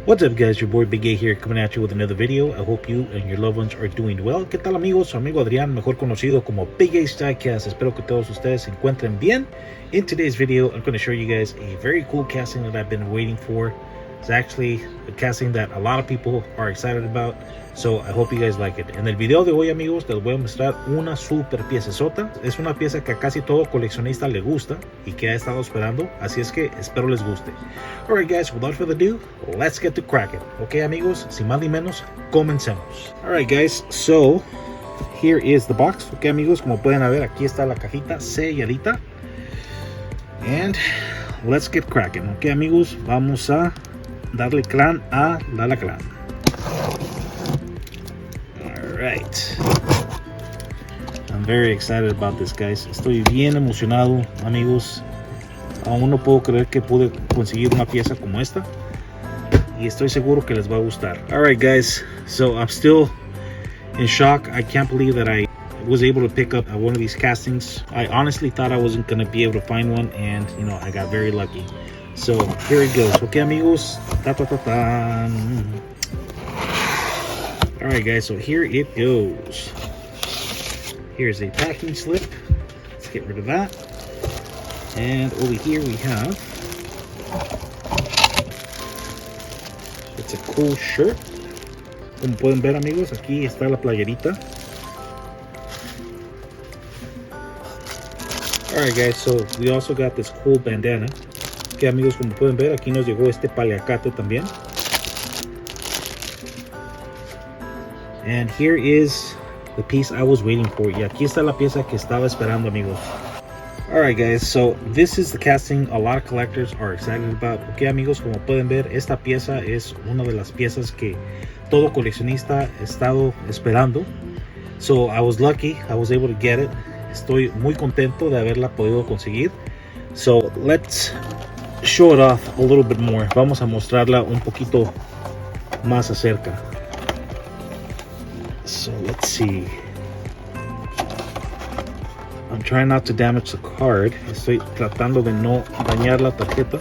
What's up guys, your boy Big A here coming at you with another video. I hope you and your loved ones are doing well. ¿Qué tal amigos? Su amigo Adrián, mejor conocido como Big A's Diecast. Espero que todos ustedes se encuentren bien. In today's video, I'm going to show you guys a very cool casting that I've been waiting for. It's actually a casting that a lot of people are excited about, so I hope you guys like it. En el video de hoy amigos les voy a mostrar una super piecesota. Es una pieza que a casi todo coleccionista le gusta y que ha estado esperando, así es que espero les guste. Alright guys, without further ado, let's get to cracking. Ok amigos, sin más ni menos, comencemos. Alright guys, so here is the box. Ok amigos, como pueden ver aquí está la cajita selladita. And let's get cracking. Ok amigos, vamos a darle clan a la alacrán. Alright, I'm very excited about this guys. Estoy bien emocionado amigos. Aún no puedo creer que pude conseguir una pieza como esta y estoy seguro que les va a gustar. Alright guys, so I'm still in shock. I can't believe that I was able to pick up one of these castings. I honestly thought I wasn't going to be able to find one, and you know, I got very lucky. So here it goes. Okay amigos, all right guys, so here it goes. Here's a packing slip. Let's get rid of that. And over here we have, it's a cool shirt. Como pueden ver amigos, aquí está la playerita. Alright guys, so we also got this cool bandana. Que amigos, como pueden ver, aquí nos llegó este paliacate también. And here is the piece I was waiting for. Y aquí está la pieza que estaba esperando amigos. Alright guys, so this is the casting a lot of collectors are excited about. Ok amigos, como pueden ver, esta pieza es una de las piezas que todo coleccionista ha estado esperando. So I was lucky, I was able to get it. Estoy muy contento de haberla podido conseguir. So let's show it off a little bit more. Vamos a mostrarla un poquito más acerca. So let's see. I'm trying not to damage the card. Estoy tratando de no dañar la tarjeta.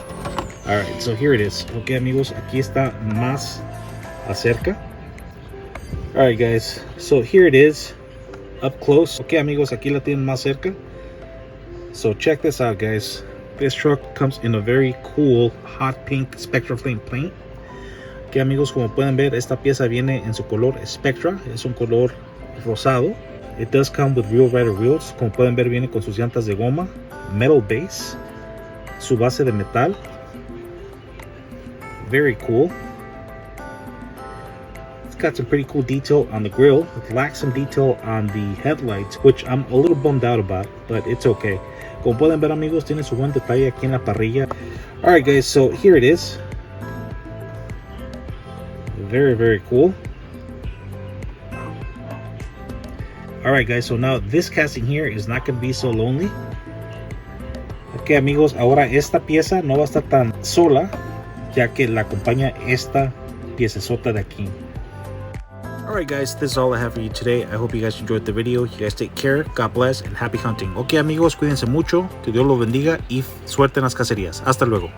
Alright, so here it is. Ok amigos, aquí está más acerca. Alright guys, so here it is up close. Ok amigos, aquí la tienen más cerca. So check this out guys. This truck comes in a very cool hot pink Spectra Flame paint. Ok amigos, como pueden ver, esta pieza viene en su color Spectra. Es un color rosado. It does come with real rider wheels. Como pueden ver, viene con sus llantas de goma, metal base, su base de metal. Very cool. It's got some pretty cool detail on the grill. It lacks some detail on the headlights, which I'm a little bummed out about, but it's okay. Como pueden ver amigos, tiene su buen detalle aquí en la parrilla. Alright guys, so here it is. Very, very cool. Alright guys, so now this casting here is not going to be so lonely. Ok amigos, ahora esta pieza no va a estar tan sola, ya que la acompaña esta piecesota de aquí. Alright guys, this is all I have for you today. I hope you guys enjoyed the video. You guys take care, God bless, and happy hunting. Ok amigos, cuídense mucho, que Dios los bendiga y suerte en las cacerías. Hasta luego.